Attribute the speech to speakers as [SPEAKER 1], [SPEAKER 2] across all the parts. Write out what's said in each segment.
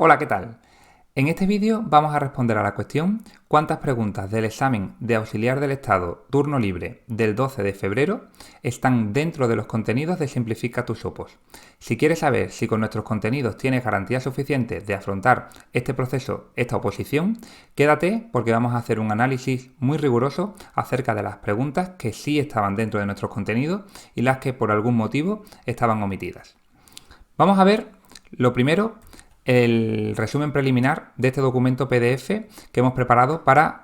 [SPEAKER 1] Hola, ¿qué tal? En este vídeo vamos a responder a la cuestión ¿cuántas preguntas del examen de auxiliar del Estado turno libre del 12 de febrero están dentro de los contenidos de Simplifica tus opos? Si quieres saber si con nuestros contenidos tienes garantía suficiente de afrontar este proceso, esta oposición, quédate porque vamos a hacer un análisis muy riguroso acerca de las preguntas que sí estaban dentro de nuestros contenidos y las que por algún motivo estaban omitidas. Vamos a ver lo primero, el resumen preliminar de este documento PDF que hemos preparado para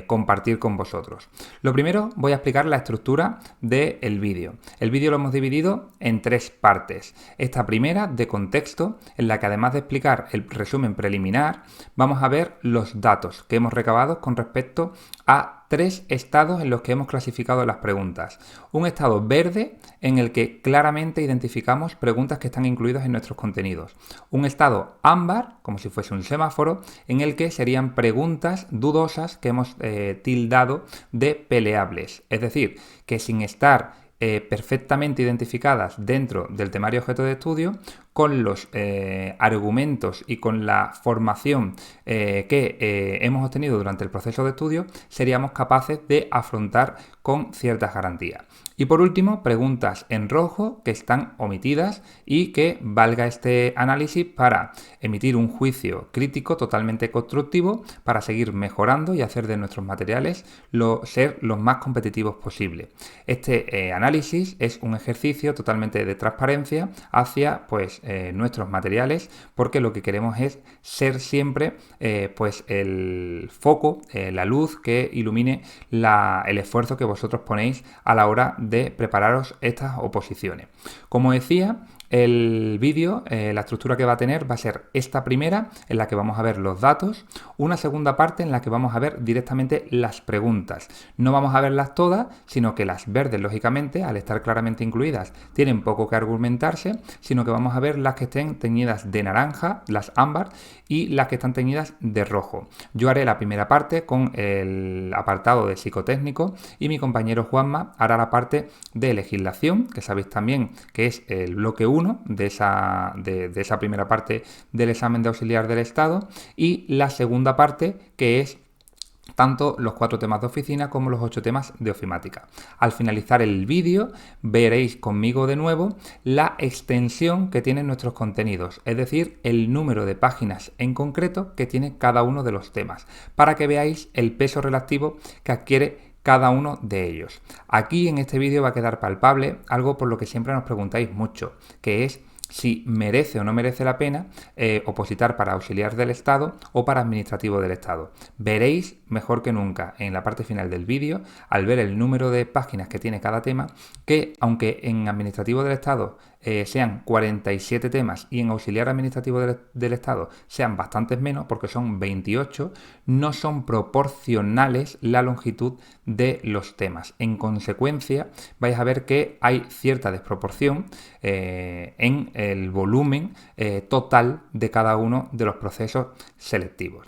[SPEAKER 1] compartir con vosotros. Lo primero voy a explicar la estructura del vídeo. El vídeo lo hemos dividido en tres partes. Esta primera de contexto, en la que además de explicar el resumen preliminar, vamos a ver los datos que hemos recabado con respecto a tres estados en los que hemos clasificado las preguntas. Un estado verde en el que claramente identificamos preguntas que están incluidas en nuestros contenidos. Un estado ámbar, como si fuese un semáforo, en el que serían preguntas dudosas que hemos tildado de peleables. Es decir, que sin estar perfectamente identificadas dentro del temario objeto de estudio, con los argumentos y con la formación que hemos obtenido durante el proceso de estudio, seríamos capaces de afrontar con ciertas garantías. Y por último, preguntas en rojo que están omitidas y que valga este análisis para emitir un juicio crítico totalmente constructivo para seguir mejorando y hacer de nuestros materiales ser los más competitivos posible. Este análisis es un ejercicio totalmente de transparencia hacia nuestros materiales, porque lo que queremos es ser siempre el foco, la luz que ilumine el esfuerzo que vosotros ponéis a la hora de prepararos estas oposiciones. Como decía, el vídeo, la estructura que va a tener va a ser esta primera, en la que vamos a ver los datos, una segunda parte en la que vamos a ver directamente las preguntas. No vamos a verlas todas, sino que las verdes, lógicamente, al estar claramente incluidas, tienen poco que argumentarse, sino que vamos a ver las que estén teñidas de naranja, las ámbar, y las que están teñidas de rojo. Yo haré la primera parte con el apartado de psicotécnico y mi compañero Juanma hará la parte de legislación, que sabéis también que es el bloque 1 de esa primera parte del examen de auxiliar del Estado, y la segunda parte, que es tanto los 4 temas de oficina como los 8 temas de ofimática. Al finalizar el vídeo veréis conmigo de nuevo la extensión que tienen nuestros contenidos, es decir, el número de páginas en concreto que tiene cada uno de los temas, para que veáis el peso relativo que adquiere cada uno de ellos. Aquí en este vídeo va a quedar palpable algo por lo que siempre nos preguntáis mucho, que es si merece o no merece la pena opositar para auxiliar del Estado o para administrativo del Estado. Veréis mejor que nunca en la parte final del vídeo, al ver el número de páginas que tiene cada tema, que aunque en administrativo del Estado sean 47 temas y en auxiliar administrativo del Estado sean bastantes menos, porque son 28, no son proporcionales la longitud de los temas. En consecuencia, vais a ver que hay cierta desproporción en el volumen total de cada uno de los procesos selectivos.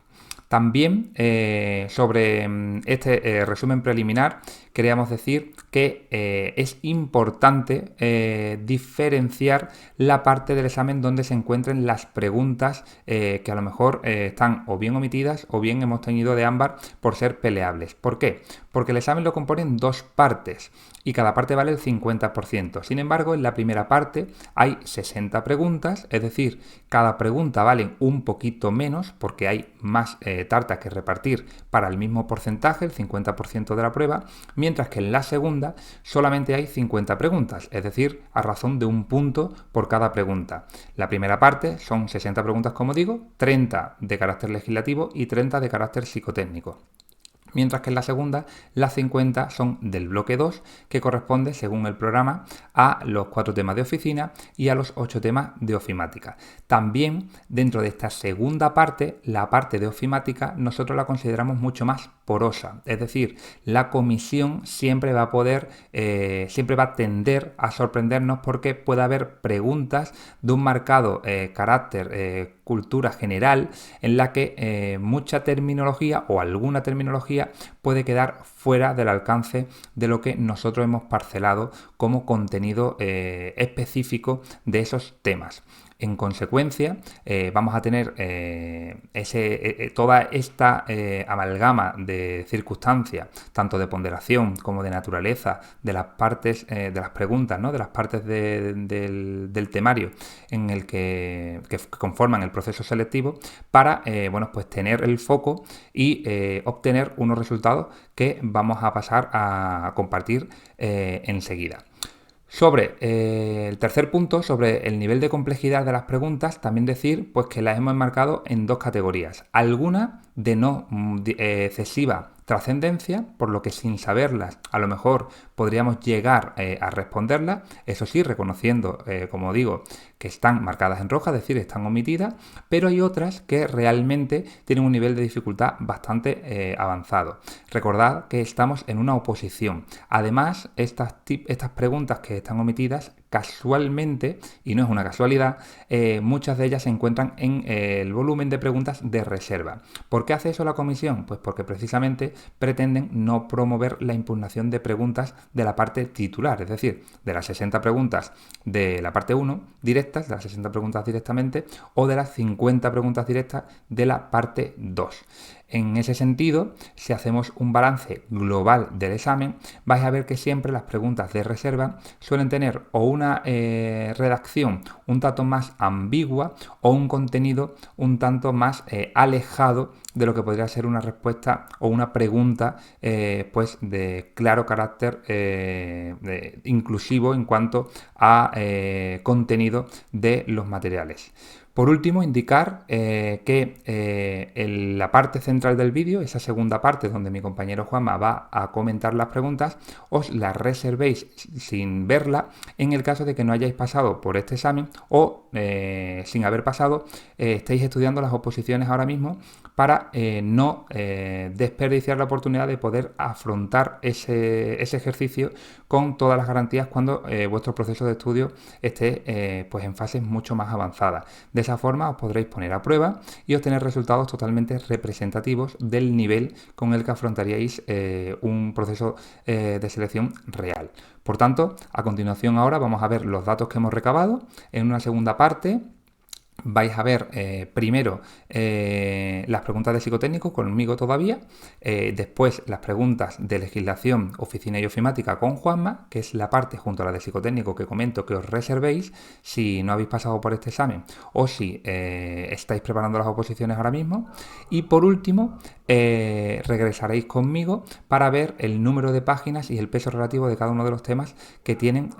[SPEAKER 1] También sobre este resumen preliminar queríamos decir que es importante diferenciar la parte del examen donde se encuentren las preguntas que a lo mejor están o bien omitidas o bien hemos tenido de ámbar por ser peleables. ¿Por qué? Porque el examen lo componen dos partes y cada parte vale el 50%. Sin embargo, en la primera parte hay 60 preguntas, es decir, cada pregunta vale un poquito menos porque hay más tartas que repartir para el mismo porcentaje, el 50% de la prueba, mientras que en la segunda solamente hay 50 preguntas, es decir, a razón de un punto por cada pregunta. La primera parte son 60 preguntas, como digo, 30 de carácter legislativo y 30 de carácter psicotécnico. Mientras que en la segunda, las 50 son del bloque 2, que corresponde, según el programa, a los 4 temas de oficina y a los 8 temas de ofimática. También, dentro de esta segunda parte, la parte de ofimática, nosotros la consideramos mucho más porosa. Es decir, la comisión siempre va a tender a sorprendernos porque puede haber preguntas de un marcado carácter cultura general en la que mucha terminología o alguna terminología puede quedar fuera del alcance de lo que nosotros hemos parcelado como contenido específico de esos temas. En consecuencia, vamos a tener toda esta amalgama de circunstancias, tanto de ponderación como de naturaleza, de las partes, de las preguntas, ¿no? De las partes del temario en el que conforman el proceso selectivo, para bueno, pues tener el foco y obtener unos resultados que vamos a pasar a compartir enseguida. Sobre el tercer punto, sobre el nivel de complejidad de las preguntas, también decir pues, que las hemos enmarcado en dos categorías. Algunas de no excesiva trascendencia, por lo que sin saberlas a lo mejor podríamos llegar a responderlas, eso sí, reconociendo, como digo, que están marcadas en roja, es decir, están omitidas, pero hay otras que realmente tienen un nivel de dificultad bastante avanzado. Recordad que estamos en una oposición. Además, estas preguntas que están omitidas, casualmente, y no es una casualidad, muchas de ellas se encuentran en el volumen de preguntas de reserva. ¿Por qué hace eso la comisión? Pues porque precisamente pretenden no promover la impugnación de preguntas de la parte titular, es decir, de las 60 preguntas de la parte 1 directas, de las 60 preguntas directamente, o de las 50 preguntas directas de la parte 2. En ese sentido, si hacemos un balance global del examen, vais a ver que siempre las preguntas de reserva suelen tener o una redacción un tanto más ambigua o un contenido un tanto más alejado de lo que podría ser una respuesta o una pregunta pues de claro carácter inclusivo en cuanto a contenido de los materiales. Por último, indicar que en la parte central del vídeo, esa segunda parte donde mi compañero Juanma va a comentar las preguntas, os las reservéis sin verla en el caso de que no hayáis pasado por este examen o sin haber pasado estéis estudiando las oposiciones ahora mismo, para no desperdiciar la oportunidad de poder afrontar ese ejercicio con todas las garantías cuando vuestro proceso de estudio esté pues en fases mucho más avanzadas. De esa forma os podréis poner a prueba y obtener resultados totalmente representativos del nivel con el que afrontaríais un proceso de selección real. Por tanto, a continuación ahora vamos a ver los datos que hemos recabado. En una segunda parte vais a ver primero las preguntas de psicotécnico conmigo todavía, después las preguntas de legislación, oficina y ofimática con Juanma, que es la parte junto a la de psicotécnico que comento que os reservéis si no habéis pasado por este examen o si estáis preparando las oposiciones ahora mismo. Y por último, regresaréis conmigo para ver el número de páginas y el peso relativo de cada uno de los temas que tienen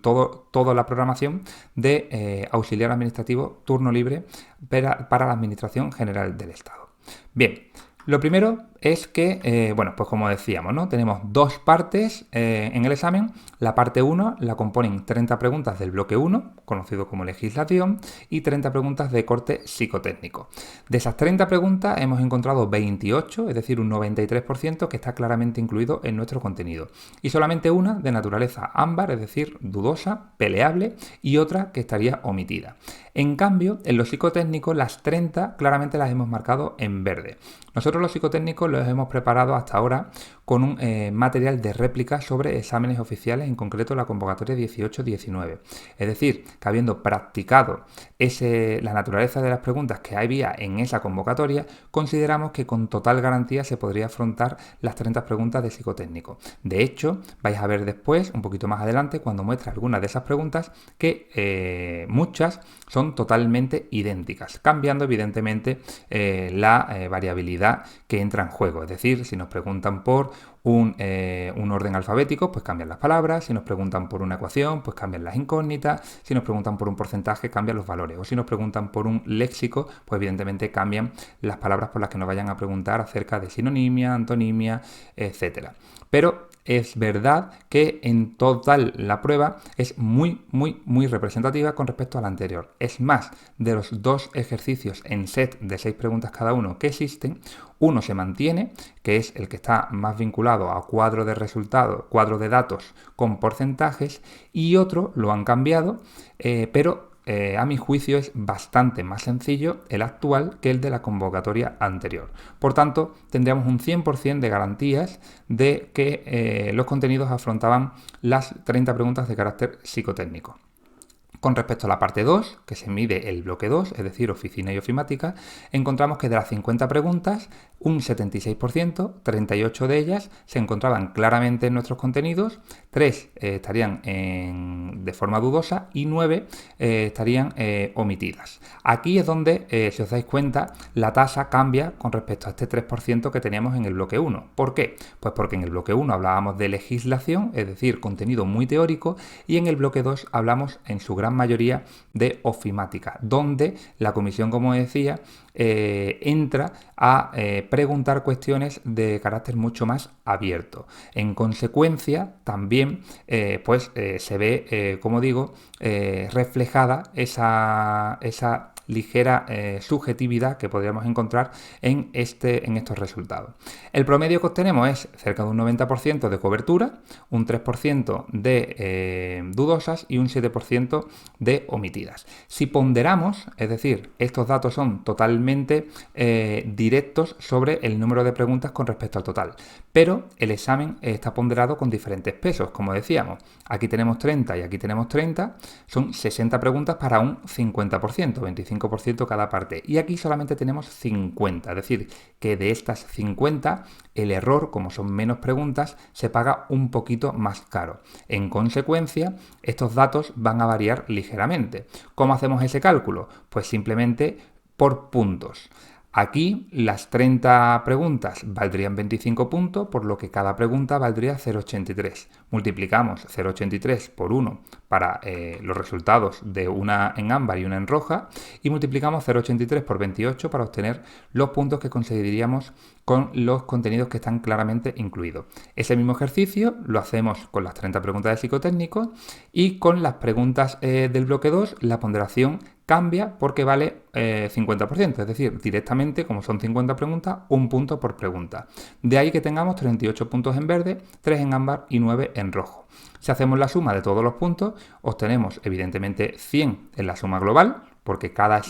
[SPEAKER 1] toda la programación de auxiliar administrativo turno libre para la Administración General del Estado. Bien, lo primero es que, bueno, pues como decíamos, ¿no? Tenemos dos partes en el examen. La parte 1 la componen 30 preguntas del bloque 1, conocido como legislación, y 30 preguntas de corte psicotécnico. De esas 30 preguntas hemos encontrado 28, es decir, un 93% que está claramente incluido en nuestro contenido. Y solamente una de naturaleza ámbar, es decir, dudosa, peleable, y otra que estaría omitida. En cambio, en los psicotécnicos, las 30 claramente las hemos marcado en verde. Nosotros los psicotécnicos los hemos preparado hasta ahora con un material de réplica sobre exámenes oficiales, en concreto la convocatoria 18-19. Es decir, que habiendo practicado la naturaleza de las preguntas que había en esa convocatoria, consideramos que con total garantía se podría afrontar las 30 preguntas de psicotécnico. De hecho, vais a ver después, un poquito más adelante, cuando muestre algunas de esas preguntas, que muchas son totalmente idénticas, cambiando evidentemente la variabilidad que entra en juego. Es decir, si nos preguntan por un orden alfabético, pues cambian las palabras. Si nos preguntan por una ecuación, pues cambian las incógnitas. Si nos preguntan por un porcentaje, cambian los valores. O si nos preguntan por un léxico, pues evidentemente cambian las palabras por las que nos vayan a preguntar acerca de sinonimia, antonimia, etcétera. Pero es verdad que en total la prueba es muy representativa con respecto a la anterior. Es más, de los dos ejercicios en set de 6 preguntas cada uno que existen, uno se mantiene, que es el que está más vinculado a cuadro de resultados, cuadro de datos con porcentajes, y otro lo han cambiado, pero a mi juicio es bastante más sencillo el actual que el de la convocatoria anterior. Por tanto, tendríamos un 100% de garantías de que los contenidos afrontaban las 30 preguntas de carácter psicotécnico. Con respecto a la parte 2, que se mide el bloque 2, es decir, oficina y ofimática, encontramos que de las 50 preguntas, un 76%, 38 de ellas, se encontraban claramente en nuestros contenidos, 3 estarían de forma dudosa y 9 estarían omitidas. Aquí es donde, si os dais cuenta, la tasa cambia con respecto a este 3% que teníamos en el bloque 1. ¿Por qué? Pues porque en el bloque 1 hablábamos de legislación, es decir, contenido muy teórico, y en el bloque 2 hablamos en su gran mayoría de ofimática, donde la comisión, como decía, entra a preguntar cuestiones de carácter mucho más abierto. En consecuencia, también se ve, como digo, reflejada esa ligera subjetividad que podríamos encontrar en estos resultados. El promedio que obtenemos es cerca de un 90% de cobertura, un 3% de dudosas y un 7% de omitidas. Si ponderamos, es decir, estos datos son totalmente directos sobre el número de preguntas con respecto al total, pero el examen está ponderado con diferentes pesos, como decíamos. Aquí tenemos 30 y aquí tenemos 30, son 60 preguntas para un 50%, 25% cada parte. Y aquí solamente tenemos 50, es decir, que de estas 50, el error, como son menos preguntas, se paga un poquito más caro. En consecuencia, estos datos van a variar ligeramente. ¿Cómo hacemos ese cálculo? Pues simplemente por puntos. Aquí las 30 preguntas valdrían 25 puntos, por lo que cada pregunta valdría 0,83. Multiplicamos 0,83 por 1 para los resultados de una en ámbar y una en roja y multiplicamos 0,83 por 28 para obtener los puntos que conseguiríamos con los contenidos que están claramente incluidos. Ese mismo ejercicio lo hacemos con las 30 preguntas de psicotécnico y con las preguntas del bloque 2 la ponderación cambia porque vale 50%, es decir, directamente, como son 50 preguntas, un punto por pregunta. De ahí que tengamos 38 puntos en verde, 3 en ámbar y 9 en rojo. Si hacemos la suma de todos los puntos, obtenemos evidentemente 100 en la suma global, porque cada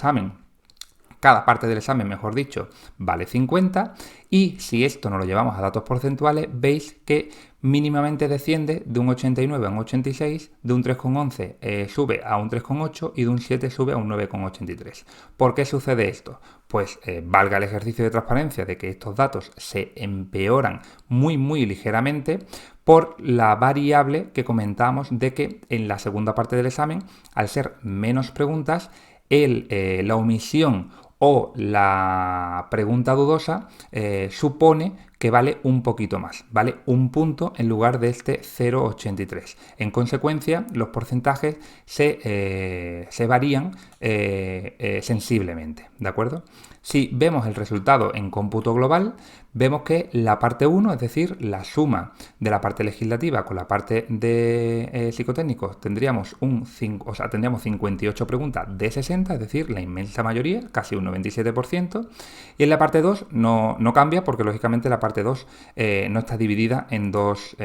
[SPEAKER 1] parte del examen, mejor dicho, vale 50, y si esto nos lo llevamos a datos porcentuales, veis que mínimamente desciende de un 89 a un 86, de un 3,11 sube a un 3,8 y de un 7 sube a un 9,83. ¿Por qué sucede esto? Pues valga el ejercicio de transparencia de que estos datos se empeoran muy ligeramente por la variable que comentábamos de que en la segunda parte del examen, al ser menos preguntas, la omisión o la pregunta dudosa supone que vale un poquito más, vale un punto en lugar de este 0,83. En consecuencia, los porcentajes se varían sensiblemente, ¿de acuerdo? Si vemos el resultado en cómputo global, vemos que la parte 1, es decir, la suma de la parte legislativa con la parte de psicotécnicos, tendríamos 58 preguntas de 60, es decir, la inmensa mayoría, casi un 97%, y en la parte 2 no cambia porque lógicamente la parte 2 no está dividida en dos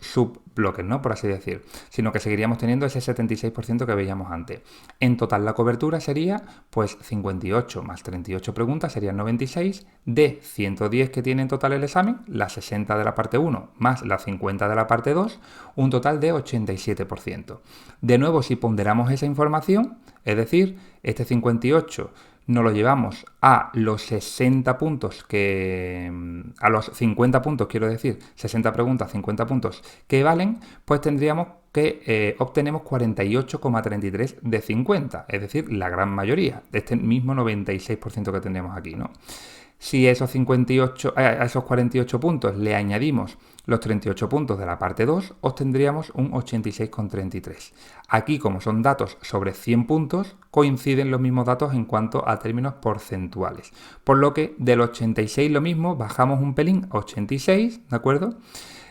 [SPEAKER 1] subbloques, ¿no? Por así decir, sino que seguiríamos teniendo ese 76% que veíamos antes. En total la cobertura sería pues 58 más 38 preguntas serían 96, de 110 que tiene en total el examen, las 60 de la parte 1 más las 50 de la parte 2, un total de 87%. De nuevo, si ponderamos esa información, es decir, este 58 nos lo llevamos a los 60 puntos a los 50 puntos, quiero decir, 60 preguntas, 50 puntos que valen, pues tendríamos que obtenemos 48,33 de 50, es decir, la gran mayoría, de este mismo 96% que tendríamos aquí, ¿no? Si a esos 48 puntos le añadimos los 38 puntos de la parte 2, obtendríamos un 86,33. Aquí, como son datos sobre 100 puntos, coinciden los mismos datos en cuanto a términos porcentuales. Por lo que del 86 lo mismo, bajamos un pelín a 86, ¿de acuerdo?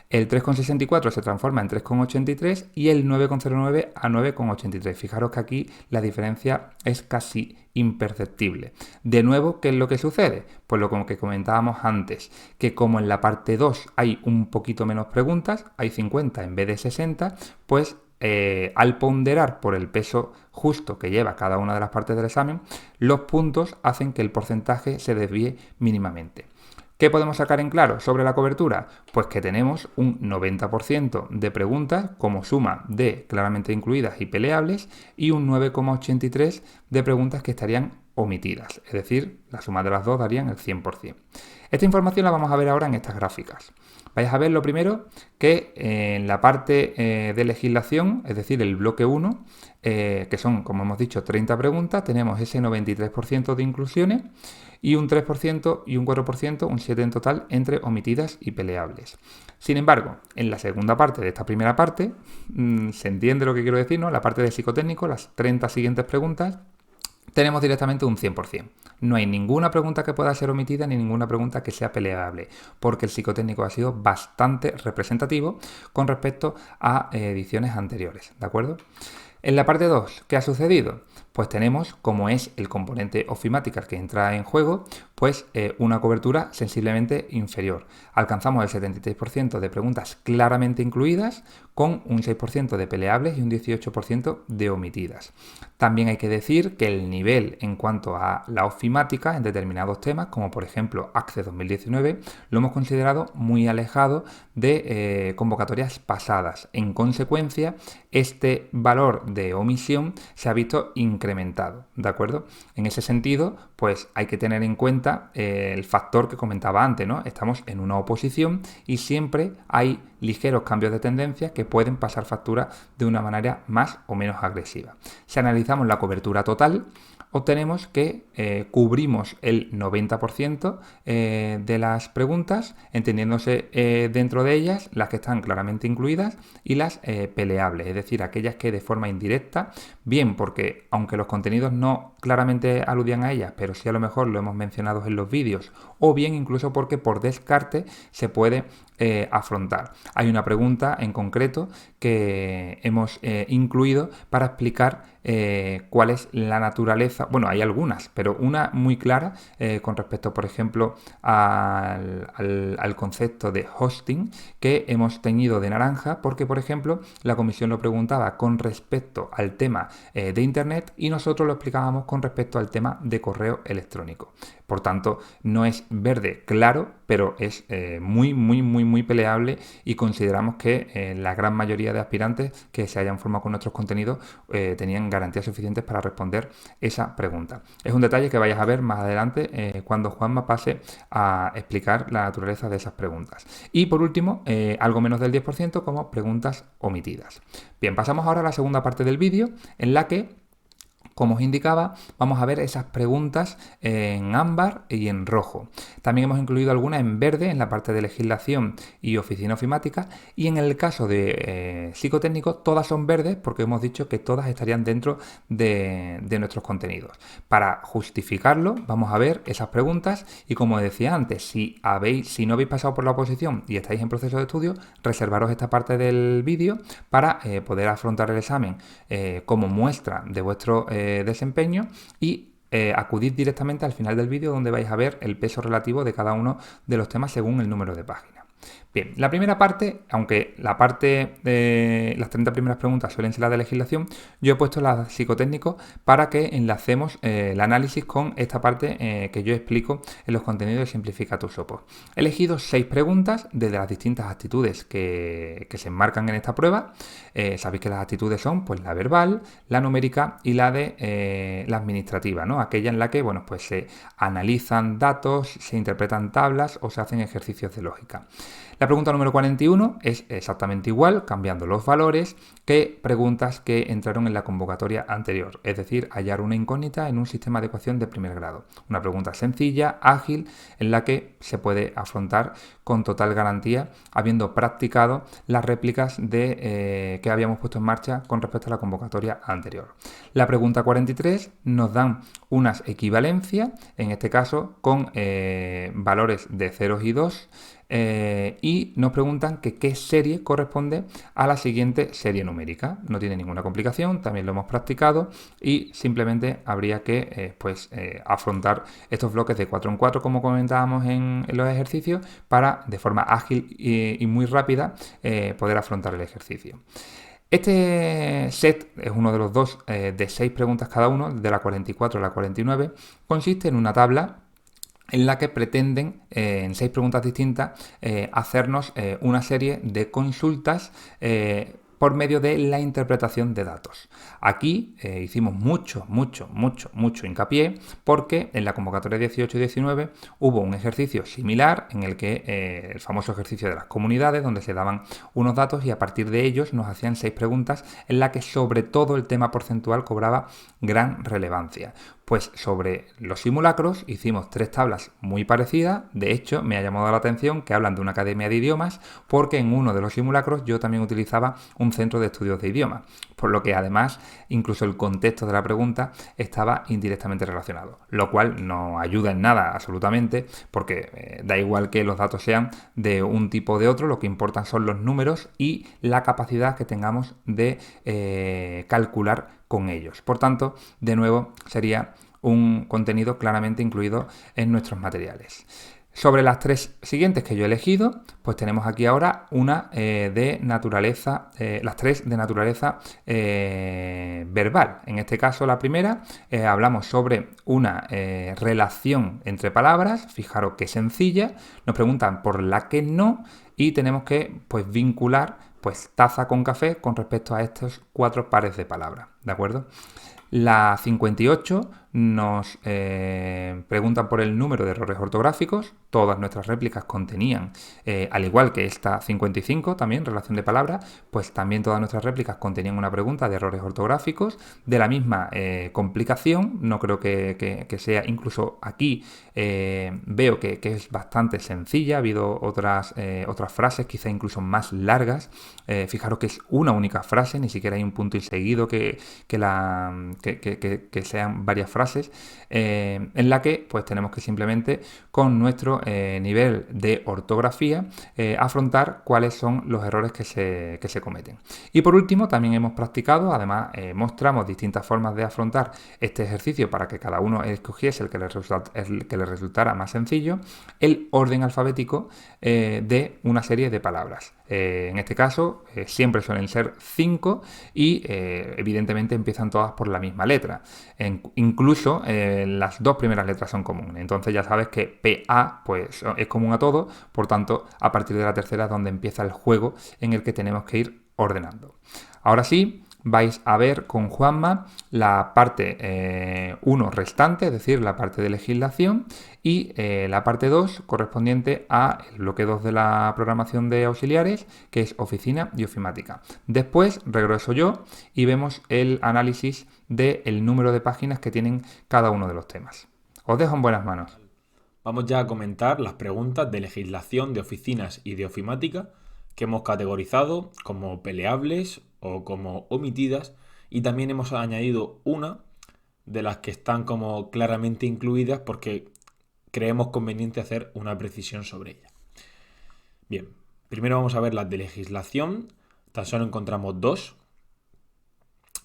[SPEAKER 1] El 3,64 se transforma en 3,83 y el 9,09 a 9,83. Fijaros que aquí la diferencia es casi imperceptible. De nuevo, ¿qué es lo que sucede? Pues lo que comentábamos antes, que como en la parte 2 hay un poquito menos preguntas, hay 50 en vez de 60, pues al ponderar por el peso justo que lleva cada una de las partes del examen, los puntos hacen que el porcentaje se desvíe mínimamente. ¿Qué podemos sacar en claro sobre la cobertura? Pues que tenemos un 90% de preguntas como suma de claramente incluidas y peleables y un 9,83% de preguntas que estarían omitidas. Es decir, la suma de las dos darían el 100%. Esta información la vamos a ver ahora en estas gráficas. Vais a ver lo primero que en la parte de legislación, es decir, el bloque 1, que son, como hemos dicho, 30 preguntas, tenemos ese 93% de inclusiones y un 3% y un 4%, un 7% en total, entre omitidas y peleables. Sin embargo, en la segunda parte de esta primera parte, se entiende lo que quiero decir, ¿no? La parte de psicotécnico, las 30 siguientes preguntas, tenemos directamente un 100%. No hay ninguna pregunta que pueda ser omitida ni ninguna pregunta que sea peleable, porque el psicotécnico ha sido bastante representativo con respecto a ediciones anteriores, ¿de acuerdo? En la parte 2, ¿qué ha sucedido? Pues tenemos, como es el componente ofimática que entra en juego, pues una cobertura sensiblemente inferior. Alcanzamos el 76% de preguntas claramente incluidas, con un 6% de peleables y un 18% de omitidas. También hay que decir que el nivel en cuanto a la ofimática en determinados temas, como por ejemplo ACCE 2019, lo hemos considerado muy alejado de convocatorias pasadas. En consecuencia, este valor de omisión se ha visto incrementado, ¿de acuerdo? En ese sentido, pues hay que tener en cuenta el factor que comentaba antes, ¿no? Estamos en una oposición y siempre hay ligeros cambios de tendencia que pueden pasar factura de una manera más o menos agresiva. Si analizamos la cobertura total, obtenemos que cubrimos el 90% de las preguntas, entendiéndose dentro de ellas las que están claramente incluidas y las peleables, es decir, aquellas que de forma indirecta, bien porque aunque los contenidos no claramente aludían a ellas, pero sí a lo mejor lo hemos mencionado en los vídeos, o bien incluso porque por descarte se puede afrontar. Hay una pregunta en concreto que hemos incluido para explicar cuál es la naturaleza, bueno, hay algunas, pero una muy clara con respecto, por ejemplo, al concepto de hosting que hemos teñido de naranja, porque, por ejemplo, la comisión lo preguntaba con respecto al tema de Internet y nosotros lo explicábamos con respecto al tema de correo electrónico. Por tanto, no es verde claro, pero es muy peleable y consideramos que la gran mayoría de aspirantes que se hayan formado con nuestros contenidos tenían garantías suficientes para responder esa pregunta. Es un detalle que vayas a ver más adelante cuando Juanma pase a explicar la naturaleza de esas preguntas. Y por último, algo menos del 10% como preguntas omitidas. Bien, pasamos ahora a la segunda parte del vídeo en la que, como os indicaba, vamos a ver esas preguntas en ámbar y en rojo. También hemos incluido algunas en verde en la parte de legislación y oficina ofimática, y en el caso de psicotécnico todas son verdes porque hemos dicho que todas estarían dentro de nuestros contenidos. Para justificarlo vamos a ver esas preguntas y, como decía antes, si no habéis pasado por la oposición y estáis en proceso de estudio, reservaros esta parte del vídeo para poder afrontar el examen como muestra de vuestro desempeño y acudid directamente al final del vídeo donde vais a ver el peso relativo de cada uno de los temas según el número de páginas. Bien, la primera parte, aunque la parte de las 30 primeras preguntas suelen ser las de legislación, yo he puesto las de psicotécnico para que enlacemos el análisis con esta parte que yo explico en los contenidos de Simplifica tu SOPO. He elegido 6 preguntas desde las distintas actitudes que se enmarcan en esta prueba. Sabéis que las actitudes son pues la verbal, la numérica y la de la administrativa, ¿no? Aquella en la que, bueno, pues se analizan datos, se interpretan tablas o se hacen ejercicios de lógica. La pregunta número 41 es exactamente igual, cambiando los valores, que preguntas que entraron en la convocatoria anterior, es decir, hallar una incógnita en un sistema de ecuación de primer grado. Una pregunta sencilla, ágil, en la que se puede afrontar con total garantía, habiendo practicado las réplicas que habíamos puesto en marcha con respecto a la convocatoria anterior. La pregunta 43 nos dan unas equivalencias, en este caso con valores de 0 y 2, y nos preguntan que qué serie corresponde a la siguiente serie numérica. No tiene ninguna complicación, también lo hemos practicado y simplemente habría que afrontar estos bloques de 4 en 4 como comentábamos en los ejercicios para de forma ágil y muy rápida poder afrontar el ejercicio. Este set es uno de los dos de 6 preguntas cada uno, de la 44 a la 49, consiste en una tabla en la que pretenden, en 6 preguntas distintas, hacernos una serie de consultas por medio de la interpretación de datos. Aquí hicimos mucho hincapié porque en la convocatoria 18 y 19 hubo un ejercicio similar en el que el famoso ejercicio de las comunidades, donde se daban unos datos y a partir de ellos nos hacían 6 preguntas en la que sobre todo el tema porcentual cobraba gran relevancia. Pues sobre los simulacros hicimos 3 tablas muy parecidas. De hecho, me ha llamado la atención que hablan de una academia de idiomas porque en uno de los simulacros yo también utilizaba un centro de estudios de idiomas, por lo que además incluso el contexto de la pregunta estaba indirectamente relacionado, lo cual no ayuda en nada absolutamente porque da igual que los datos sean de un tipo o de otro, lo que importan son los números y la capacidad que tengamos de calcular con ellos. Por tanto, de nuevo, sería un contenido claramente incluido en nuestros materiales. Sobre las 3 siguientes que yo he elegido, pues tenemos aquí ahora una de naturaleza, las 3 de naturaleza verbal. En este caso, la primera, hablamos sobre una relación entre palabras. Fijaros qué sencilla. Nos preguntan por la que no y tenemos que pues vincular pues taza con café con respecto a estos 4 pares de palabras, ¿de acuerdo? La 58 nos preguntan por el número de errores ortográficos. Todas nuestras réplicas contenían, al igual que esta 55 también, relación de palabras, pues también todas nuestras réplicas contenían una pregunta de errores ortográficos de la misma complicación. No creo que sea, incluso aquí veo que es bastante sencilla. Ha habido otras frases, quizá incluso más largas. Fijaros que es una única frase, ni siquiera hay un punto y seguido que sean varias frases, en la que pues tenemos que simplemente con nuestro nivel de ortografía afrontar cuáles son los errores que se cometen. Y por último, también hemos practicado, además mostramos distintas formas de afrontar este ejercicio para que cada uno escogiese el que le resultara más sencillo, el orden alfabético de una serie de palabras. En este caso siempre suelen ser 5 y evidentemente empiezan todas por la misma letra. Incluso las 2 primeras letras son comunes. Entonces ya sabes que PA pues, es común a todo, por tanto a partir de la tercera es donde empieza el juego en el que tenemos que ir ordenando. Ahora sí, vais a ver con Juanma la parte 1 restante, es decir, la parte de legislación, y la parte 2 correspondiente al bloque 2 de la programación de auxiliares, que es oficina y ofimática. Después regreso yo y vemos el análisis del número de páginas que tienen cada uno de los temas. Os dejo en buenas manos.
[SPEAKER 2] Vamos ya a comentar las preguntas de legislación de oficinas y de ofimática que hemos categorizado como peleables o como omitidas, y también hemos añadido una de las que están como claramente incluidas porque creemos conveniente hacer una precisión sobre ella. Bien, primero vamos a ver las de legislación. Tan solo encontramos 2.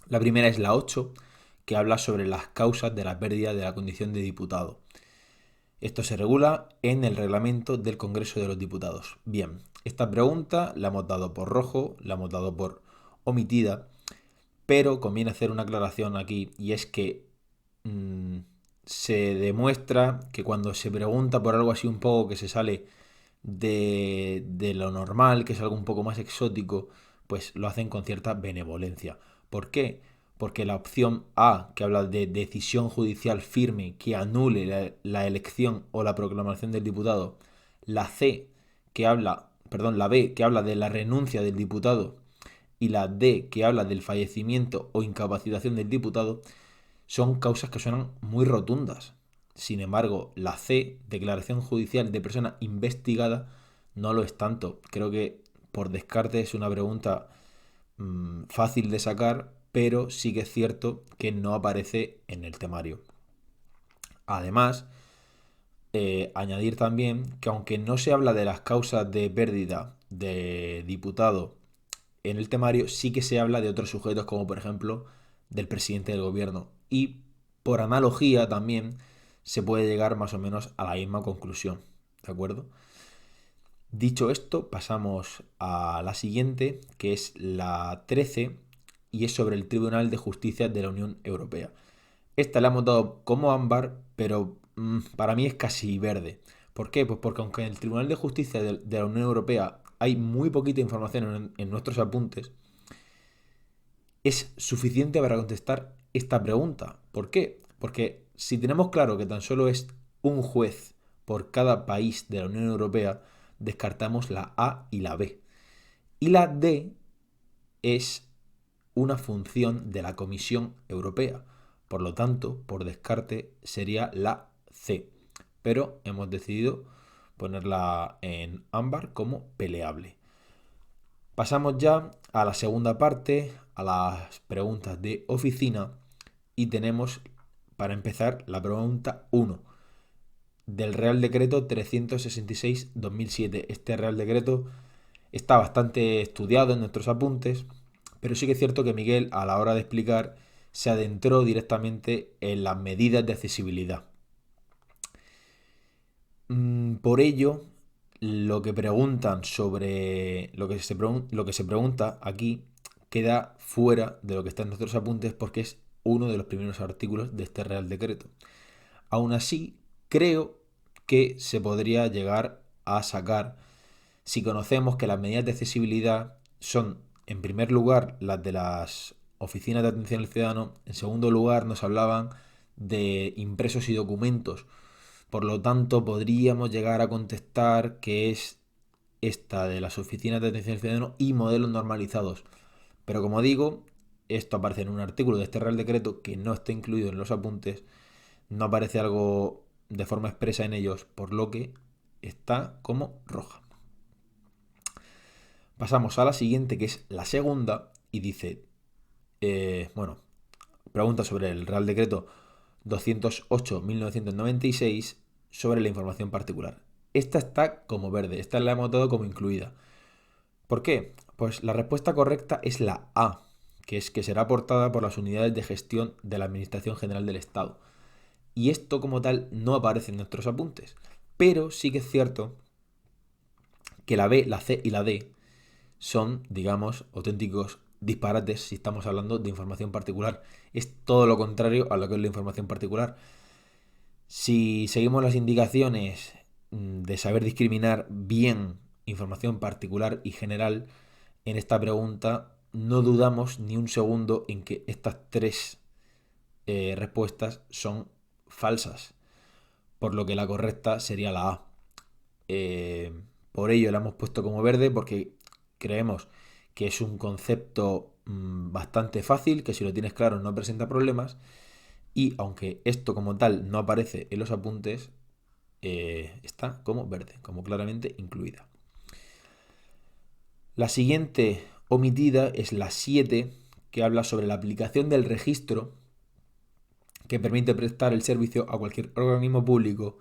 [SPEAKER 2] La primera es la 8, que habla sobre las causas de la pérdida de la condición de diputado. Esto se regula en el reglamento del Congreso de los Diputados. Bien, esta pregunta la hemos dado por rojo, la hemos dado por omitida, pero conviene hacer una aclaración aquí, y es que se demuestra que cuando se pregunta por algo así un poco que se sale de lo normal, que es algo un poco más exótico, pues lo hacen con cierta benevolencia. ¿Por qué? Porque la opción A, que habla de decisión judicial firme que anule la elección o la proclamación del diputado, la C, que habla, perdón, la B, que habla de la renuncia del diputado, y la D, que habla del fallecimiento o incapacitación del diputado, son causas que suenan muy rotundas. Sin embargo, la C, declaración judicial de persona investigada, no lo es tanto. Creo que por descarte es una pregunta fácil de sacar, pero sí que es cierto que no aparece en el temario. Además, añadir también que aunque no se habla de las causas de pérdida de diputado en el temario, sí que se habla de otros sujetos como por ejemplo del presidente del gobierno, y por analogía también se puede llegar más o menos a la misma conclusión, ¿de acuerdo? Dicho esto, pasamos a la siguiente, que es la 13, y es sobre el Tribunal de Justicia de la Unión Europea. Esta la hemos dado como ámbar, pero para mí es casi verde. ¿Por qué? Pues porque aunque en el Tribunal de Justicia de la Unión Europea hay muy poquita información en nuestros apuntes, es suficiente para contestar esta pregunta. ¿Por qué? Porque si tenemos claro que tan solo es un juez por cada país de la Unión Europea, descartamos la A y la B. Y la D es una función de la Comisión Europea. Por lo tanto, por descarte sería la C. Pero hemos decidido ponerla en ámbar como peleable. Pasamos ya a la segunda parte, a las preguntas de oficina, y tenemos para empezar la pregunta 1 del Real Decreto 366-2007. Este Real Decreto está bastante estudiado en nuestros apuntes, pero sí que es cierto que Miguel, a la hora de explicar, se adentró directamente en las medidas de accesibilidad. Por ello, lo que preguntan sobre lo que se pregunta aquí queda fuera de lo que está en nuestros apuntes porque es uno de los primeros artículos de este Real Decreto. Aún así, creo que se podría llegar a sacar si conocemos que las medidas de accesibilidad son, en primer lugar, las de las oficinas de atención al ciudadano, en segundo lugar, nos hablaban de impresos y documentos. Por lo tanto, podríamos llegar a contestar que es esta de las oficinas de atención al ciudadano y modelos normalizados. Pero como digo, esto aparece en un artículo de este Real Decreto que no está incluido en los apuntes, no aparece algo de forma expresa en ellos, por lo que está como roja. Pasamos a la siguiente, que es la segunda, y dice, pregunta sobre el Real Decreto 208-1996 sobre la información particular. Esta está como verde, esta la hemos dado como incluida. ¿Por qué? Pues la respuesta correcta es la A, que es que será aportada por las unidades de gestión de la Administración General del Estado. Y esto como tal no aparece en nuestros apuntes. Pero sí que es cierto que la B, la C y la D son, digamos, auténticos disparates si estamos hablando de información particular. Es todo lo contrario a lo que es la información particular. Si seguimos las indicaciones de saber discriminar bien información particular y general, en esta pregunta no dudamos ni un segundo en que estas tres respuestas son falsas, por lo que la correcta sería la A. Por ello la hemos puesto como verde porque creemos que es un concepto bastante fácil, que si lo tienes claro no presenta problemas, y aunque esto como tal no aparece en los apuntes, está como verde, como claramente incluida. La siguiente omitida es la 7, que habla sobre la aplicación del registro que permite prestar el servicio a cualquier organismo público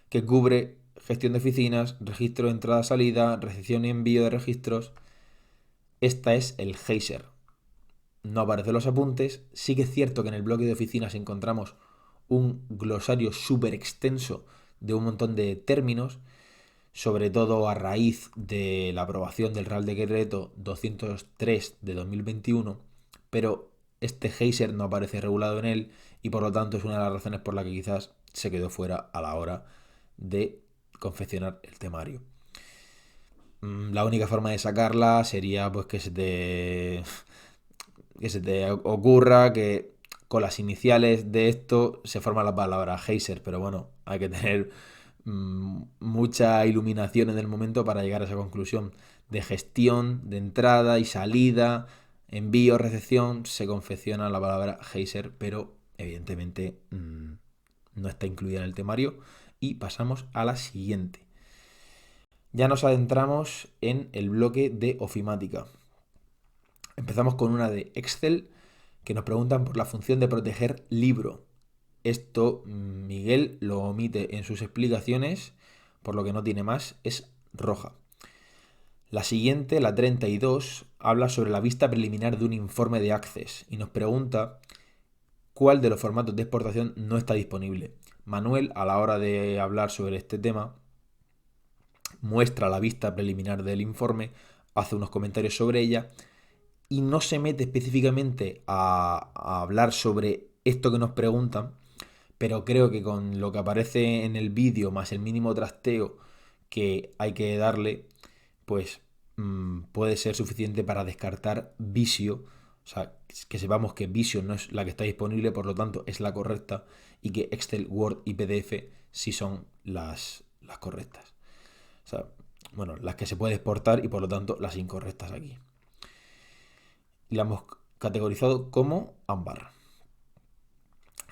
[SPEAKER 2] que cubre gestión de oficinas, registro de entrada-salida, recepción y envío de registros. Esta es el Geiser. No aparece en los apuntes. Sí que es cierto que en el bloque de oficinas encontramos un glosario súper extenso de un montón de términos, sobre todo a raíz de la aprobación del Real Decreto 203 de 2021, pero este Geiser no aparece regulado en él y por lo tanto es una de las razones por la que quizás se quedó fuera a la hora de confeccionar el temario. La única forma de sacarla sería pues que se te ocurra que con las iniciales de esto se forma la palabra Geyser, pero bueno, hay que tener mucha iluminación en el momento para llegar a esa conclusión de gestión, de entrada y salida, envío, recepción, se confecciona la palabra Geyser, pero evidentemente no está incluida en el temario. Y pasamos a la siguiente. Ya nos adentramos en el bloque de ofimática. Empezamos con una de Excel que nos preguntan por la función de proteger libro. Esto Miguel lo omite en sus explicaciones, por lo que no tiene más, es roja. La siguiente, la 32, habla sobre la vista preliminar de un informe de Access y nos pregunta cuál de los formatos de exportación no está disponible. Manuel, a la hora de hablar sobre este tema, muestra la vista preliminar del informe, hace unos comentarios sobre ella y no se mete específicamente a hablar sobre esto que nos preguntan, pero creo que con lo que aparece en el vídeo más el mínimo trasteo que hay que darle, pues puede ser suficiente para descartar Visio. O sea, que sepamos que Visio no es la que está disponible, por lo tanto es la correcta, y que Excel, Word y PDF sí son las correctas. O sea, bueno, las que se puede exportar y por lo tanto las incorrectas aquí. Y la hemos categorizado como ámbar.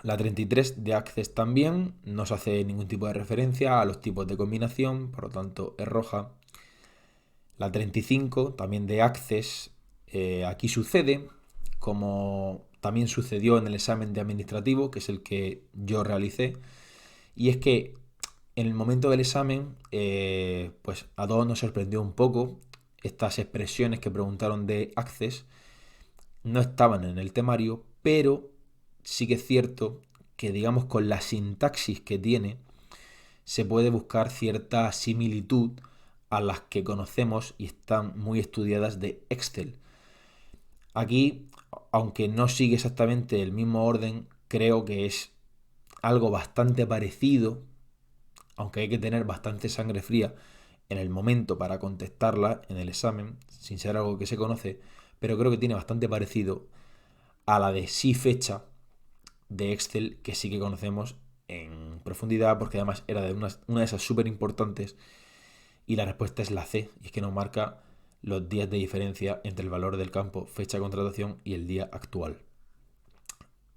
[SPEAKER 2] La 33 de Access también no se hace ningún tipo de referencia a los tipos de combinación, por lo tanto es roja. La 35 también de Access, aquí sucede, como también sucedió en el examen de administrativo, que es el que yo realicé, y es que en el momento del examen, pues a todos nos sorprendió un poco estas expresiones que preguntaron de Access. No estaban en el temario, pero sí que es cierto que, digamos, con la sintaxis que tiene, se puede buscar cierta similitud a las que conocemos y están muy estudiadas de Excel. Aquí, aunque no sigue exactamente el mismo orden, creo que es algo bastante parecido, aunque hay que tener bastante sangre fría en el momento para contestarla en el examen, sin ser algo que se conoce, pero creo que tiene bastante parecido a la de sí fecha de Excel, que sí que conocemos en profundidad, porque además era de una de esas súper importantes, y la respuesta es la C, y es que nos marca los días de diferencia entre el valor del campo fecha de contratación y el día actual.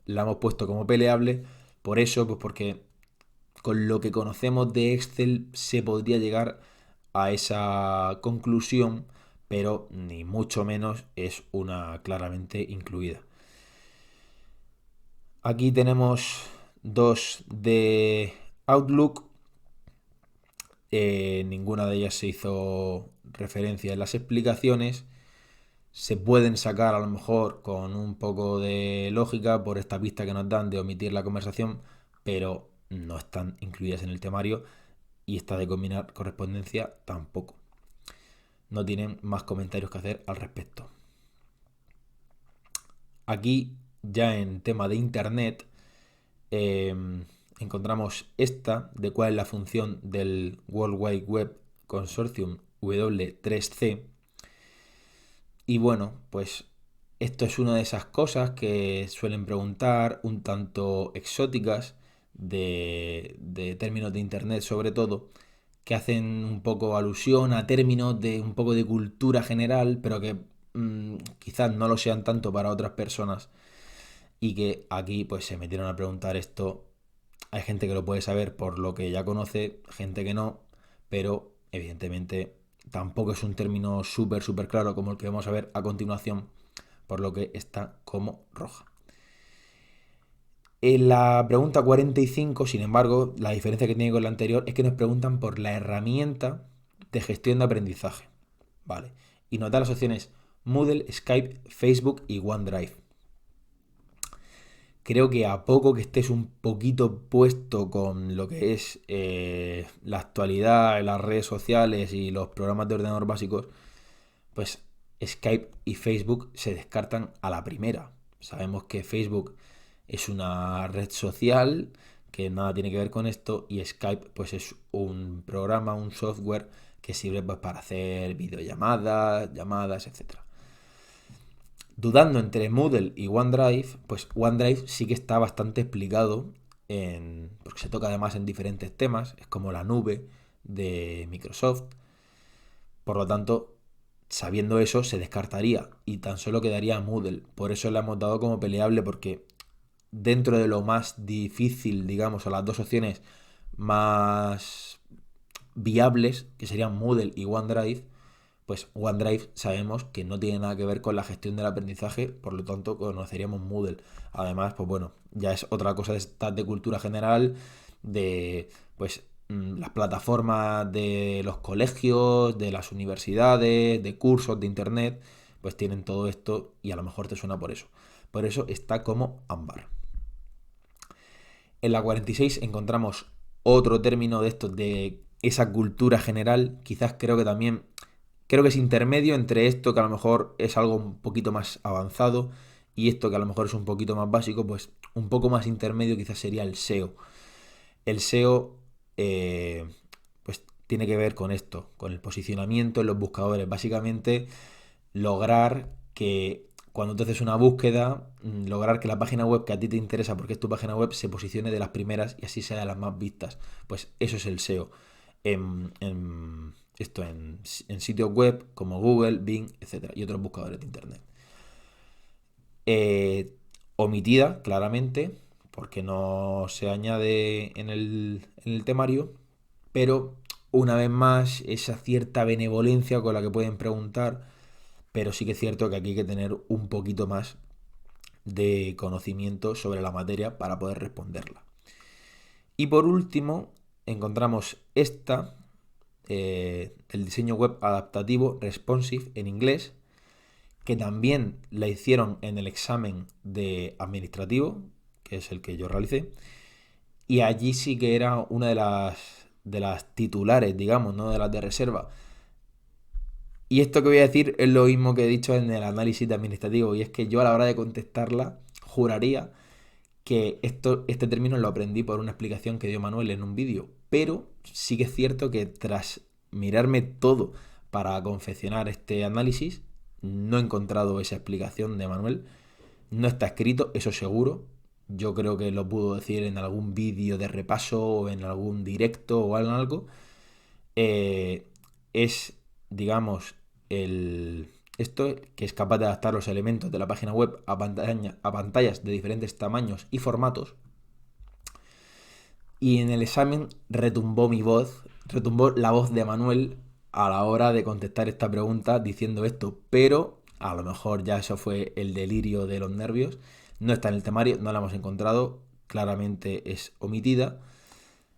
[SPEAKER 2] La hemos puesto como peleable, por eso, pues porque con lo que conocemos de Excel se podría llegar a esa conclusión, pero ni mucho menos es una claramente incluida. Aquí tenemos dos de Outlook. Ninguna de ellas se hizo referencia en las explicaciones. Se pueden sacar a lo mejor con un poco de lógica por esta pista que nos dan de omitir la conversación, pero no están incluidas en el temario, y esta de combinar correspondencia tampoco. No tienen más comentarios que hacer al respecto. Aquí, ya en tema de internet, encontramos esta de cuál es la función del World Wide Web Consortium W3C. Y bueno, pues esto es una de esas cosas que suelen preguntar, un tanto exóticas, de términos de internet sobre todo, que hacen un poco alusión a términos de un poco de cultura general, pero que quizás no lo sean tanto para otras personas, y que aquí pues se metieron a preguntar esto. Hay gente que lo puede saber por lo que ya conoce, gente que no, pero evidentemente tampoco es un término súper claro como el que vamos a ver a continuación, por lo que está como roja. En la pregunta 45, sin embargo, la diferencia que tiene con la anterior es que nos preguntan por la herramienta de gestión de aprendizaje. Vale. Y nos da las opciones Moodle, Skype, Facebook y OneDrive. Creo que a poco que estés un poquito puesto con lo que es la actualidad, las redes sociales y los programas de ordenador básicos, pues Skype y Facebook se descartan a la primera. Sabemos que Facebook es una red social que nada tiene que ver con esto, y Skype pues es un programa, un software que sirve pues para hacer videollamadas, llamadas, etc. Dudando entre Moodle y OneDrive, pues OneDrive sí que está bastante explicado, porque se toca además en diferentes temas, es como la nube de Microsoft. Por lo tanto, sabiendo eso, se descartaría y tan solo quedaría Moodle. Por eso le hemos dado como peleable, porque dentro de lo más difícil, digamos, o las dos opciones más viables, que serían Moodle y OneDrive, pues OneDrive sabemos que no tiene nada que ver con la gestión del aprendizaje, por lo tanto conoceríamos Moodle. Además, pues bueno, ya es otra cosa de cultura general, de pues las plataformas de los colegios, de las universidades, de cursos de internet, pues tienen todo esto y a lo mejor te suena por eso. Por eso está como ámbar. En la 46 encontramos otro término de estos de esa cultura general. Quizás creo que es intermedio entre esto que a lo mejor es algo un poquito más avanzado y esto que a lo mejor es un poquito más básico, pues un poco más intermedio quizás sería el SEO. El SEO pues tiene que ver con esto, con el posicionamiento en los buscadores. Básicamente lograr que cuando tú haces una búsqueda, lograr que la página web que a ti te interesa, porque es tu página web, se posicione de las primeras y así sea de las más vistas. Pues eso es el SEO. En sitios web como Google, Bing, etcétera, y otros buscadores de internet. Eh, Omitida, claramente, porque no se añade en el temario, pero una vez más, esa cierta benevolencia con la que pueden preguntar, pero sí que es cierto que aquí hay que tener un poquito más de conocimiento sobre la materia para poder responderla. Y por último, encontramos esta, el diseño web adaptativo, responsive en inglés, que también la hicieron en el examen de administrativo, que es el que yo realicé, y allí sí que era una de las titulares, digamos, no de las de reserva. Y esto que voy a decir es lo mismo que he dicho en el análisis de administrativo, y es que yo a la hora de contestarla juraría que este término lo aprendí por una explicación que dio Manuel en un vídeo, pero sí que es cierto que tras mirarme todo para confeccionar este análisis, no he encontrado esa explicación de Manuel. No está escrito, eso seguro. Yo creo que lo pudo decir en algún vídeo de repaso o en algún directo o algo. Eh, es, digamos, esto que es capaz de adaptar los elementos de la página web a pantallas de diferentes tamaños y formatos. Y en el examen retumbó la voz de Manuel a la hora de contestar esta pregunta diciendo esto, pero a lo mejor ya eso fue el delirio de los nervios. No está en el temario, no la hemos encontrado, claramente es omitida.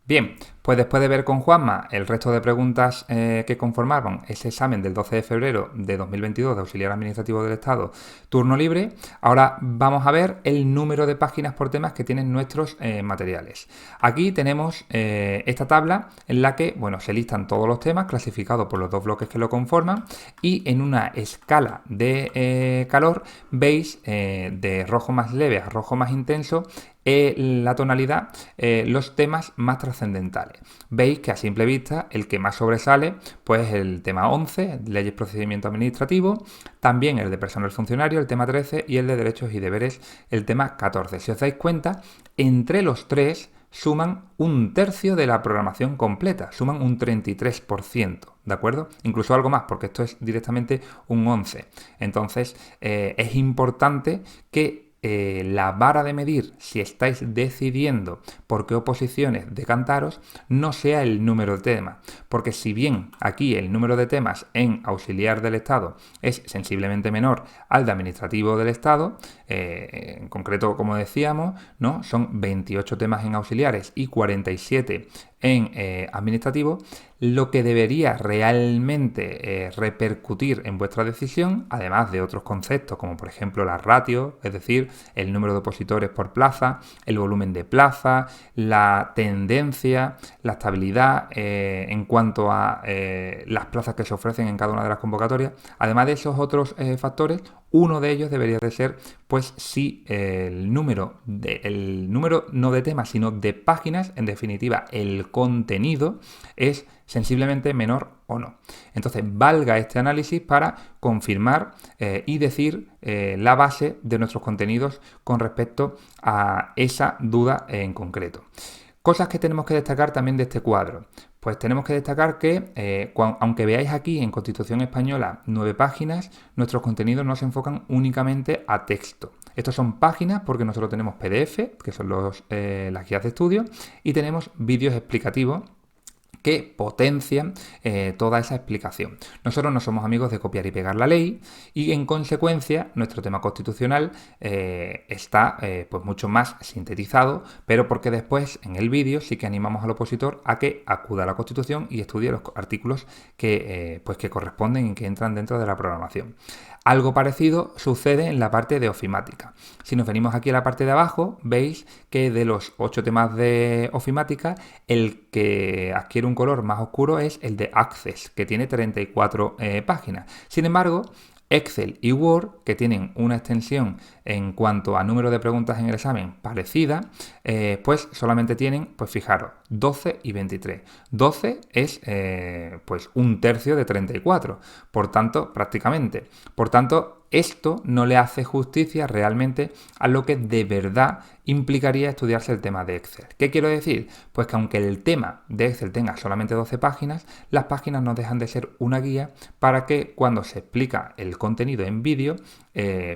[SPEAKER 1] Bien, pues después de ver con Juanma el resto de preguntas que conformaron ese examen del 12 de febrero de 2022 de Auxiliar Administrativo del Estado, turno libre, ahora vamos a ver el número de páginas por temas que tienen nuestros materiales. Aquí tenemos esta tabla en la que, bueno, se listan todos los temas clasificados por los dos bloques que lo conforman y en una escala de calor veis de rojo más leve a rojo más intenso la tonalidad, los temas más trascendentales. Veis que a simple vista el que más sobresale pues el tema 11, leyes y procedimiento administrativo, también el de personal funcionario, el tema 13 y el de derechos y deberes, el tema 14. Si os dais cuenta, entre los tres suman un tercio de la programación completa, suman un 33%, ¿de acuerdo? Incluso algo más, porque esto es directamente un 11. Entonces, es importante que la vara de medir, si estáis decidiendo por qué oposiciones decantaros, no sea el número de temas, porque si bien aquí el número de temas en auxiliar del Estado es sensiblemente menor al de administrativo del Estado, en concreto, como decíamos, ¿no? Son 28 temas en auxiliares y 47 en administrativo, lo que debería realmente repercutir en vuestra decisión, además de otros conceptos como por ejemplo la ratio, es decir, el número de opositores por plaza, el volumen de plaza, la tendencia, la estabilidad en cuanto a las plazas que se ofrecen en cada una de las convocatorias. Además de esos otros factores, uno de ellos debería de ser, pues, si el número no de temas, sino de páginas, en definitiva, el contenido es sensiblemente menor o no. Entonces, valga este análisis para confirmar y decir la base de nuestros contenidos con respecto a esa duda en concreto. Cosas que tenemos que destacar también de este cuadro. Pues tenemos que destacar que, aunque veáis aquí en Constitución Española 9 páginas, nuestros contenidos no se enfocan únicamente a texto. Estos son páginas porque nosotros tenemos PDF, que son las guías de estudio, y tenemos vídeos explicativos que potencian toda esa explicación. Nosotros no somos amigos de copiar y pegar la ley y en consecuencia nuestro tema constitucional está pues mucho más sintetizado, pero porque después en el vídeo sí que animamos al opositor a que acuda a la Constitución y estudie los artículos que corresponden y que entran dentro de la programación. Algo parecido sucede en la parte de ofimática. Si nos venimos aquí a la parte de abajo, veis que de los 8 temas de ofimática, el que adquiere un color más oscuro es el de Access, que tiene 34 páginas. Sin embargo, Excel y Word, que tienen una extensión en cuanto a número de preguntas en el examen parecida, pues solamente tienen, pues fijaros, 12 y 23. 12 es pues un tercio de 34, por tanto, prácticamente. Por tanto, esto no le hace justicia realmente a lo que de verdad implicaría estudiarse el tema de Excel. ¿Qué quiero decir? Pues que aunque el tema de Excel tenga solamente 12 páginas, las páginas no dejan de ser una guía para que cuando se explica el contenido en vídeo,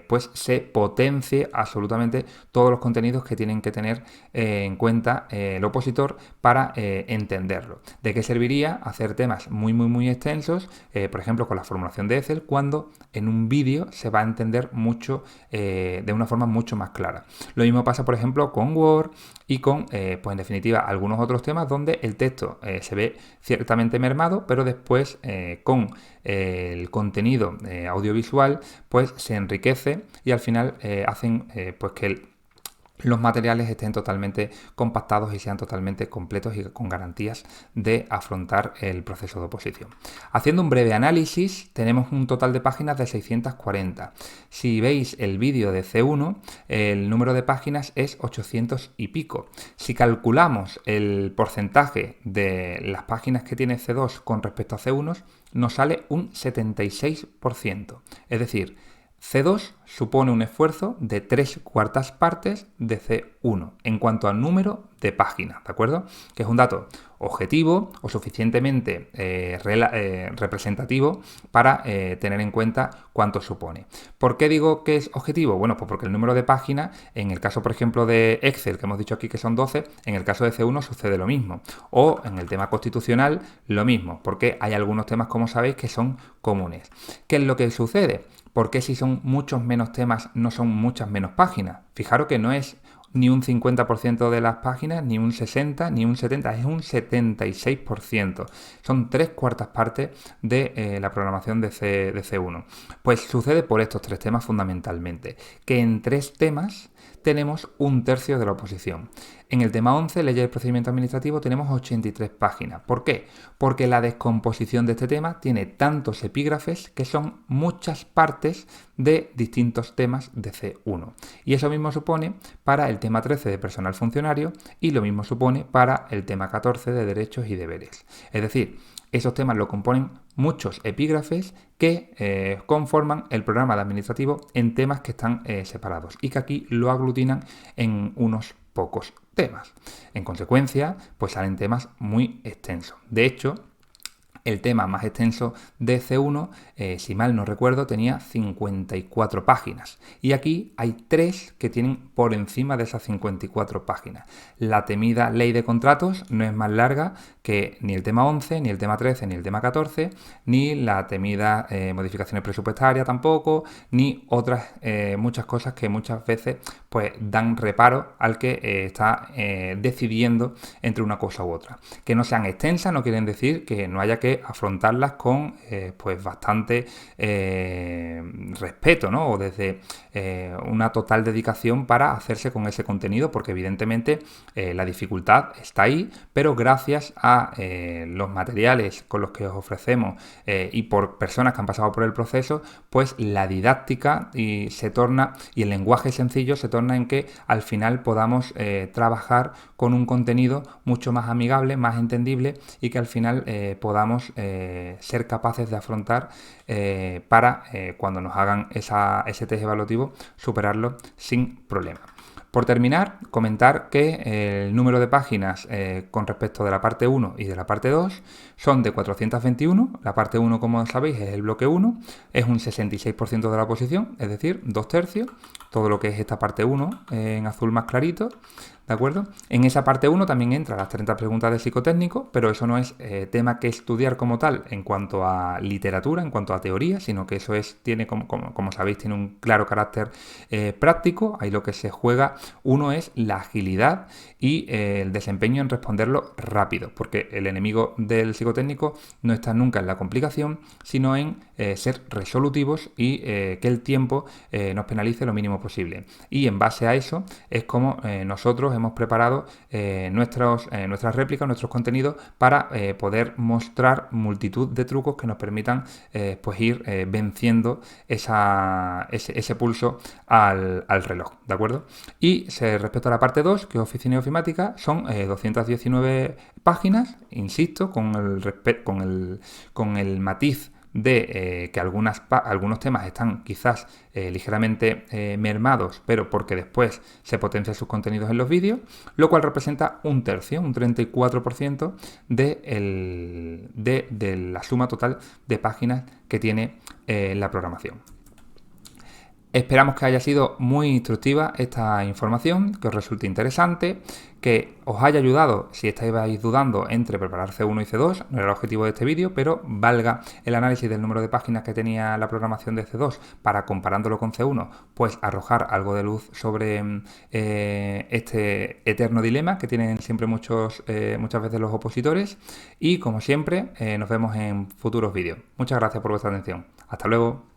[SPEAKER 1] pues se potencie absolutamente todos los contenidos que tienen que tener en cuenta el opositor para entenderlo. ¿De qué serviría hacer temas muy extensos, por ejemplo con la formulación de Excel, cuando en un vídeo se va a entender mucho de una forma mucho más clara? Lo mismo pasa, por ejemplo, con Word y con, pues en definitiva, algunos otros temas donde el texto se ve ciertamente mermado, pero después con el contenido audiovisual pues se enriquece y al final hacen pues que los materiales estén totalmente compactados y sean totalmente completos y con garantías de afrontar el proceso de oposición. Haciendo un breve análisis, tenemos un total de páginas de 640. Si veis el vídeo de C1, el número de páginas es 800 y pico. Si calculamos el porcentaje de las páginas que tiene C2 con respecto a C1, nos sale un 76%. Es decir, C2 supone un esfuerzo de 3/4 partes de C1 en cuanto al número de páginas, ¿de acuerdo? Que es un dato objetivo o suficientemente representativo para tener en cuenta cuánto supone. ¿Por qué digo que es objetivo? Bueno, pues porque el número de páginas, en el caso, por ejemplo, de Excel, que hemos dicho aquí que son 12, en el caso de C1 sucede lo mismo. O en el tema constitucional, lo mismo, porque hay algunos temas, como sabéis, que son comunes. ¿Qué es lo que sucede? ¿Por qué si son muchos menos temas no son muchas menos páginas? Fijaros que no es ni un 50% de las páginas, ni un 60%, ni un 70%, es un 76%. Son 3/4 partes de la programación de C1. Pues sucede por estos 3 temas fundamentalmente, que en 3 temas tenemos un tercio de la oposición. En el tema 11, leyes del procedimiento administrativo, tenemos 83 páginas. ¿Por qué? Porque la descomposición de este tema tiene tantos epígrafes que son muchas partes de distintos temas de C1. Y eso mismo supone para el tema 13 de personal funcionario y lo mismo supone para el tema 14 de derechos y deberes. Es decir, esos temas lo componen muchos epígrafes que conforman el programa de administrativo en temas que están separados y que aquí lo aglutinan en unos pocos temas. En consecuencia, pues salen temas muy extensos. De hecho, el tema más extenso de C1, si mal no recuerdo, tenía 54 páginas. Y aquí hay 3 que tienen por encima de esas 54 páginas. La temida ley de contratos no es más larga que ni el tema 11, ni el tema 13, ni el tema 14, ni la temida modificaciones presupuestarias tampoco, ni otras muchas cosas que muchas veces pues dan reparo al que está decidiendo entre una cosa u otra. Que no sean extensas no quieren decir que no haya que afrontarlas con pues bastante respeto, ¿no? O desde una total dedicación para hacerse con ese contenido, porque evidentemente la dificultad está ahí, pero gracias a los materiales con los que os ofrecemos y por personas que han pasado por el proceso, pues la didáctica se torna, y el lenguaje sencillo se torna en que al final podamos trabajar con un contenido mucho más amigable, más entendible y que al final podamos ser capaces de afrontar para cuando nos hagan ese test evaluativo superarlo sin problema. Por terminar, comentar que el número de páginas con respecto de la parte 1 y de la parte 2 son de 421. La parte 1, como sabéis, es el bloque 1, es un 66% de la oposición, es decir, 2/3, todo lo que es esta parte 1 en azul más clarito. ¿De acuerdo? En esa parte 1 también entran las 30 preguntas de psicotécnico, pero eso no es tema que estudiar como tal en cuanto a literatura, en cuanto a teoría, sino que eso tiene, como sabéis, tiene un claro carácter práctico. Ahí lo que se juega Uno es la agilidad y el desempeño en responderlo rápido, porque el enemigo del psicotécnico no está nunca en la complicación, sino en ser resolutivos y que el tiempo nos penalice lo mínimo posible. Y en base a eso es como nosotros hemos preparado nuestras réplicas, nuestros contenidos, para poder mostrar multitud de trucos que nos permitan pues ir venciendo ese pulso al reloj, ¿de acuerdo? Y respecto a la parte 2, que es oficina y ofimática, son 219 páginas, insisto, con el matiz de que algunos temas están quizás ligeramente mermados, pero porque después se potencian sus contenidos en los vídeos, lo cual representa un tercio, un 34% de la suma total de páginas que tiene la programación. Esperamos que haya sido muy instructiva esta información, que os resulte interesante, que os haya ayudado si estáis dudando entre preparar C1 y C2, no era el objetivo de este vídeo, pero valga el análisis del número de páginas que tenía la programación de C2 para, comparándolo con C1, pues arrojar algo de luz sobre este eterno dilema que tienen siempre muchas veces los opositores. Y como siempre, nos vemos en futuros vídeos. Muchas gracias por vuestra atención. Hasta luego.